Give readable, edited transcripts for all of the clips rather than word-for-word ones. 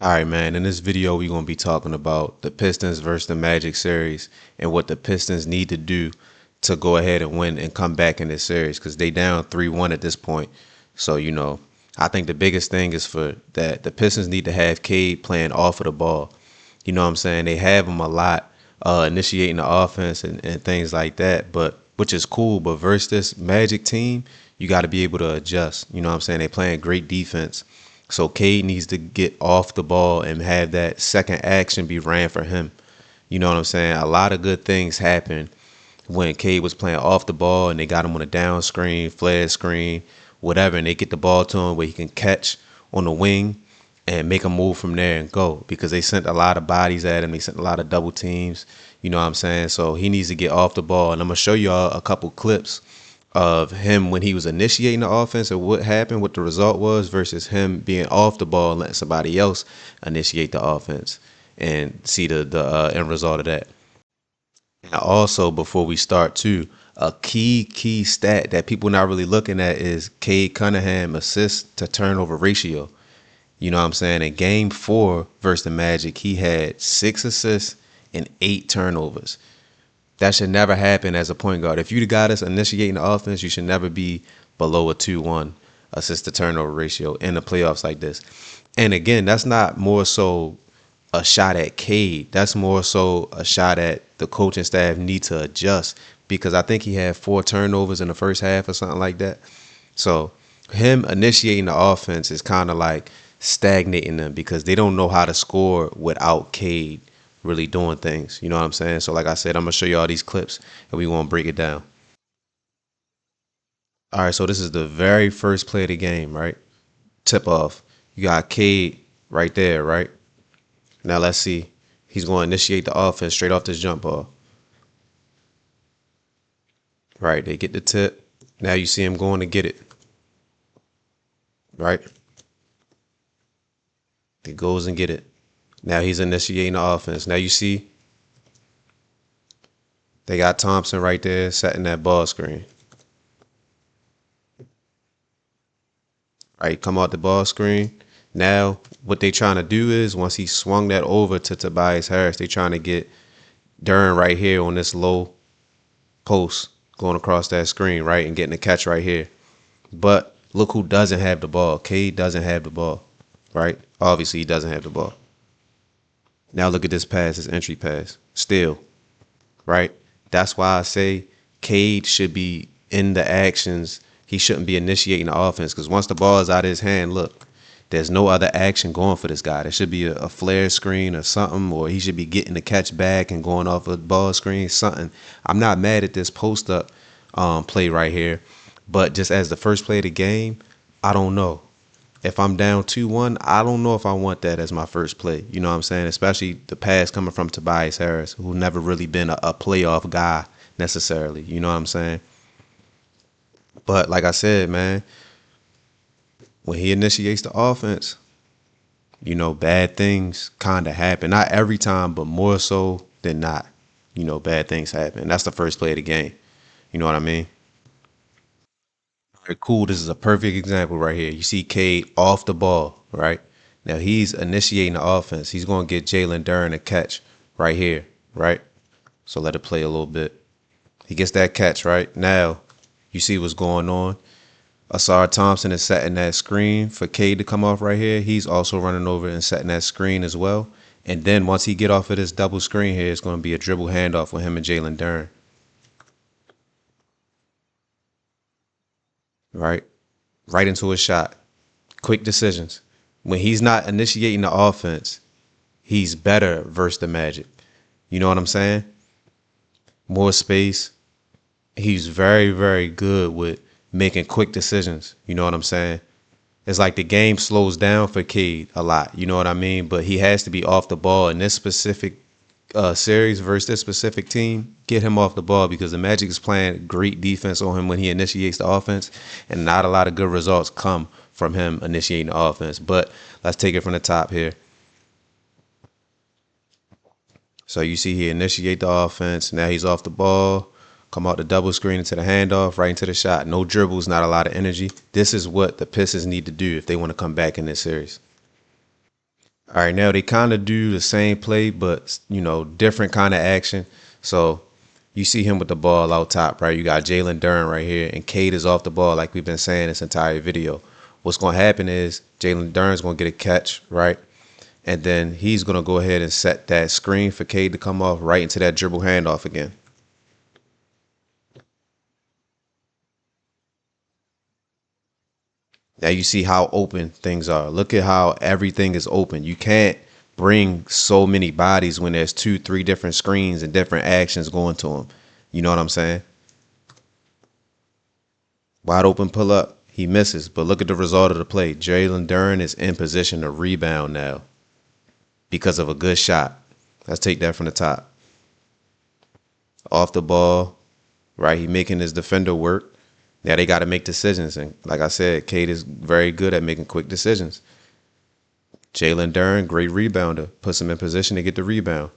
All right, man. In this video, we're going to be talking about the Pistons versus the Magic series and what the Pistons need to do to go ahead and win and come back in this series because they down 3-1 at this point. So, I think the biggest thing is for that the Pistons need to have Cade playing off of the ball. You know what I'm saying? They have him a lot, initiating the offense and things like that, but which is cool. But versus this Magic team, you got to be able to adjust. You know what I'm saying? They playing great defense. So Cade needs to get off the ball and have that second action be ran for him. You know what I'm saying? A lot of good things happened when Cade was playing off the ball and they got him on a down screen, flare screen, whatever, and they get the ball to him where he can catch on the wing and make a move from there and go because they sent a lot of bodies at him. They sent a lot of double teams. You know what I'm saying? So he needs to get off the ball. And I'm going to show y'all a couple clips of him when he was initiating the offense and what happened, what the result was versus him being off the ball and letting somebody else initiate the offense and see the end result of that. And also, before we start too, a key stat that people not really looking at is Cade Cunningham assist to turnover ratio. You know what I'm saying? In game 4 versus the Magic, he had 6 assists and 8 turnovers. That should never happen as a point guard. If you the guy that's initiating the offense, you should never be below a 2-1 assist to turnover ratio in the playoffs like this. And again, that's not more so a shot at Cade. That's more so a shot at the coaching staff need to adjust because I think he had 4 turnovers in the first half or something like that. So him initiating the offense is kind of like stagnating them because they don't know how to score without Cade really doing things. You know what I'm saying? So like I said, I'm gonna show you all these clips and we won't break it down. All right, so this is the very first play of the game, right? Tip off. You got Cade right there, right? Now let's see. He's going to initiate the offense straight off this jump ball. Right, they get the tip. Now you see him going to get it. Right? He goes and get it. Now he's initiating the offense. Now you see they got Thompson right there setting that ball screen. Right, come out the ball screen. Now what they trying to do is once he swung that over to Tobias Harris, they trying to get Duran right here on this low post going across that screen, right, and getting a catch right here. But look who doesn't have the ball. Cade doesn't have the ball, right? Obviously, he doesn't have the ball. Now look at this pass, this entry pass. Still, right? That's why I say Cade should be in the actions. He shouldn't be initiating the offense because once the ball is out of his hand, look, there's no other action going for this guy. There should be a flare screen or something, or he should be getting the catch back and going off a ball screen, something. I'm not mad at this post up play right here, but just as the first play of the game, I don't know. If I'm down 2-1, I don't know if I want that as my first play. You know what I'm saying? Especially the pass coming from Tobias Harris, who never really been a playoff guy necessarily. You know what I'm saying? But like I said, man, when he initiates the offense, bad things kind of happen. Not every time, but more so than not. Bad things happen. That's the first play of the game. You know what I mean? All right, cool. This is a perfect example right here. You see Cade off the ball, right? Now he's initiating the offense. He's going to get Jalen Duran a catch right here, right? So let it play a little bit. He gets that catch, right? Now you see what's going on. Asar Thompson is setting that screen for Cade to come off right here. He's also running over and setting that screen as well. And then once he get off of this double screen here, it's going to be a dribble handoff with him and Jalen Duran, right? Right into a shot. Quick decisions. When he's not initiating the offense, he's better versus the Magic. You know what I'm saying? More space. He's very, very good with making quick decisions. You know what I'm saying? It's like the game slows down for Cade a lot. You know what I mean? But he has to be off the ball in this specific series versus this specific team. Get him off the ball because the Magic is playing great defense on him when he initiates the offense, and not a lot of good results come from him initiating the offense. But let's take it from the top here. So you see he initiate the offense. Now he's off the ball. Come out the double screen into the handoff, right into the shot. No dribbles, not a lot of energy. This is what the Pistons need to do if they want to come back in this series. All right, now they kind of do the same play, but different kind of action. So you see him with the ball out top, right? You got Jalen Duren right here, and Cade is off the ball, like we've been saying this entire video. What's going to happen is Jalen Duren's going to get a catch, right? And then he's going to go ahead and set that screen for Cade to come off right into that dribble handoff again. Now you see how open things are. Look at how everything is open. You can't bring so many bodies when there's two, three different screens and different actions going to them. You know what I'm saying? Wide open pull up. He misses. But look at the result of the play. Jalen Duren is in position to rebound now because of a good shot. Let's take that from the top. Off the ball, right? He making his defender work. Now they got to make decisions. And like I said, Cade is very good at making quick decisions. Jalen Duren, great rebounder, puts him in position to get the rebound.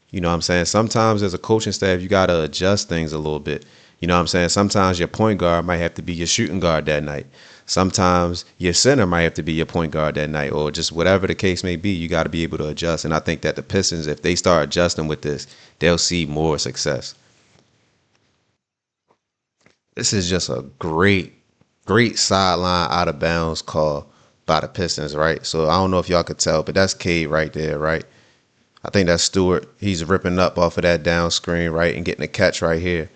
You know what I'm saying? Sometimes as a coaching staff, you got to adjust things a little bit. You know what I'm saying? Sometimes your point guard might have to be your shooting guard that night. Sometimes your center might have to be your point guard that night, or just whatever the case may be. You got to be able to adjust. And I think that the Pistons, if they start adjusting with this, they'll see more success. This is just a great sideline out of bounds call by the Pistons, right? So I don't know if y'all could tell, but that's Cade right there, right? I think that's Stewart. He's ripping up off of that down screen, right, and getting a catch right here.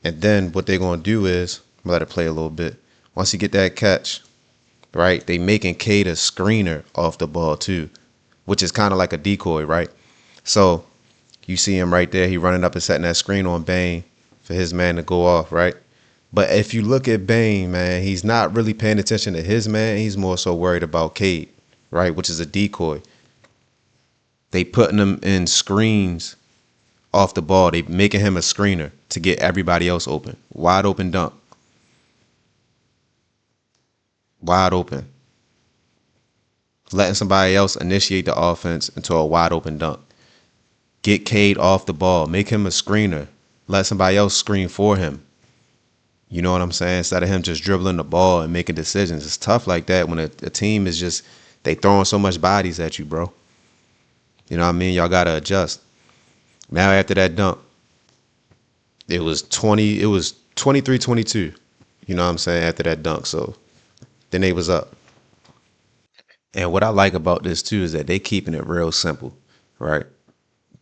And then what they're going to do is, I'm gonna let it play a little bit. Once you get that catch, right, they making Cade a screener off the ball too, which is kind of like a decoy, right? So you see him right there. He running up and setting that screen on Bane for his man to go off, right? But if you look at Bane, man, he's not really paying attention to his man. He's more so worried about Cade, right, which is a decoy. They putting him in screens off the ball. They making him a screener to get everybody else open. Wide open dunk. Wide open. Letting somebody else initiate the offense into a wide open dunk. Get Cade off the ball. Make him a screener. Let somebody else screen for him. You know what I'm saying? Instead of him just dribbling the ball and making decisions. It's tough like that when a team is just, they throwing so much bodies at you, bro. You know what I mean? Y'all got to adjust. Now after that dunk, it was 23-22. You know what I'm saying? After that dunk. So then they was up. And what I like about this too is that they keeping it real simple, right?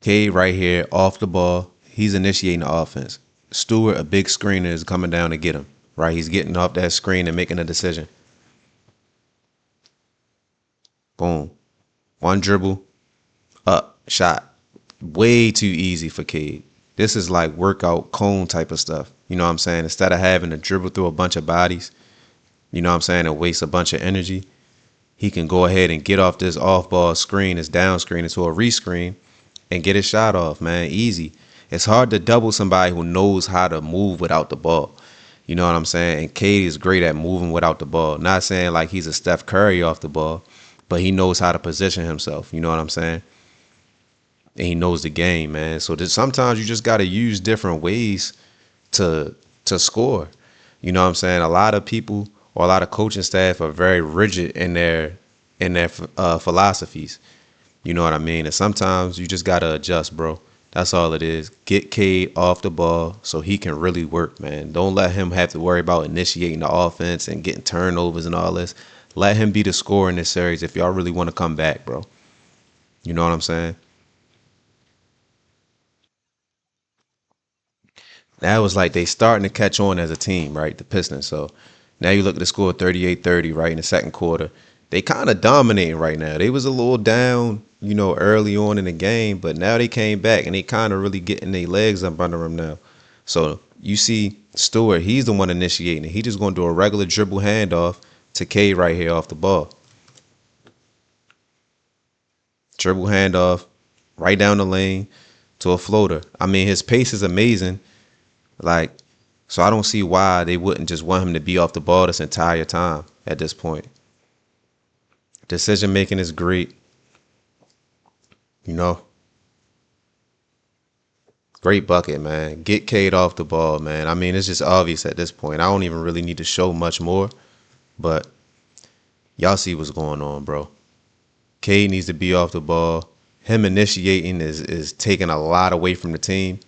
Cade right here off the ball. He's initiating the offense. Stewart, a big screener, is coming down to get him, right? He's getting off that screen and making a decision. Boom. One dribble, up, shot. Way too easy for Cade. This is like workout cone type of stuff. You know what I'm saying? Instead of having to dribble through a bunch of bodies, you know what I'm saying, and waste a bunch of energy, he can go ahead and get off this off-ball screen, this down screen, into a rescreen, and get his shot off, man. Easy. It's hard to double somebody who knows how to move without the ball. You know what I'm saying? And Cade is great at moving without the ball. Not saying like he's a Steph Curry off the ball, but he knows how to position himself. You know what I'm saying? And he knows the game, man. So sometimes you just got to use different ways to score. You know what I'm saying? A lot of people or a lot of coaching staff are very rigid in their philosophies. You know what I mean? And sometimes you just got to adjust, bro. That's all it is. Get Cade off the ball so he can really work, man. Don't let him have to worry about initiating the offense and getting turnovers and all this. Let him be the scorer in this series if y'all really want to come back, bro. You know what I'm saying? That was like they starting to catch on as a team, right? The Pistons. So now you look at the score 38-30, right, in the second quarter. They kind of dominating right now. They was a little down, early on in the game, but now they came back and they kind of really getting their legs up under them now. So you see Stewart, he's the one initiating it. He just going to do a regular dribble handoff to Cade right here off the ball. Dribble handoff right down the lane to a floater. I mean, his pace is amazing. Like, so I don't see why they wouldn't just want him to be off the ball this entire time at this point. Decision making is great. You know, great bucket, man. Get Cade off the ball, man. I mean, it's just obvious at this point. I don't even really need to show much more, but y'all see what's going on, bro. Cade needs to be off the ball. Him initiating is taking a lot away from the team.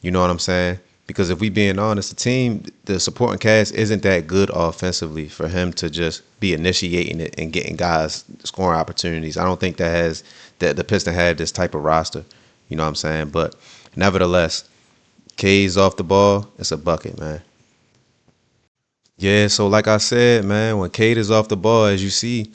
You know what I'm saying? Because if we being honest, the team, the supporting cast isn't that good offensively for him to just be initiating it and getting guys scoring opportunities. I don't think that the Pistons have this type of roster. You know what I'm saying? But nevertheless, K's off the ball, it's a bucket, man. Yeah, so like I said, man, when Cade is off the ball, as you see,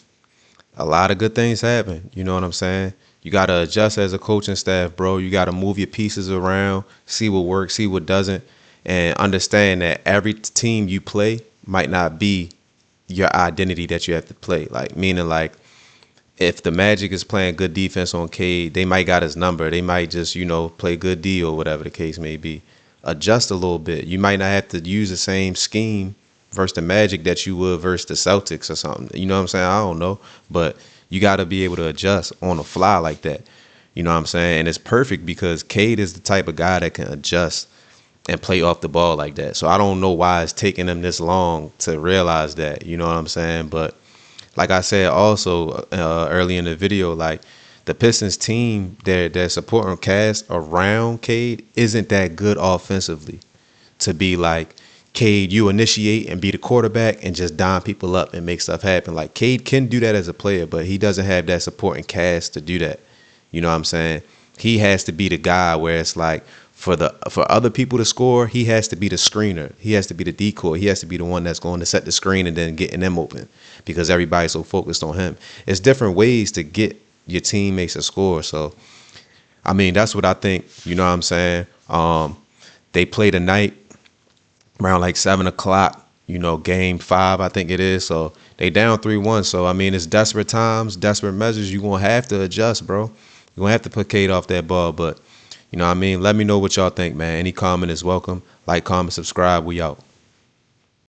a lot of good things happen. You know what I'm saying? You got to adjust as a coaching staff, bro. You got to move your pieces around, see what works, see what doesn't, and understand that every team you play might not be your identity that you have to play. Like, meaning, like, if the Magic is playing good defense on Cade, they might got his number. They might just, play good D or whatever the case may be. Adjust a little bit. You might not have to use the same scheme versus the Magic that you would versus the Celtics or something. You know what I'm saying? I don't know. But you got to be able to adjust on the fly like that. You know what I'm saying? And it's perfect because Cade is the type of guy that can adjust and play off the ball like that. So I don't know why it's taking him this long to realize that. You know what I'm saying? But like I said also early in the video, like the Pistons team, their supporting cast around Cade isn't that good offensively to be like, Cade, you initiate and be the quarterback and just dime people up and make stuff happen. Like Cade can do that as a player, but he doesn't have that supporting cast to do that. You know what I'm saying? He has to be the guy where it's like for other people to score, he has to be the screener. He has to be the decoy. He has to be the one that's going to set the screen and then getting them open because everybody's so focused on him. It's different ways to get your teammates to score. So, I mean, that's what I think. You know what I'm saying? They play tonight around like 7 o'clock. Game 5, I think it is. So they down 3-1. So I mean, it's desperate times, desperate measures. You gonna have to adjust, bro. You gonna have to put Cade off that ball. But you know what I mean? Let me know what y'all think, man. Any comment is welcome. Like, comment, subscribe. We out.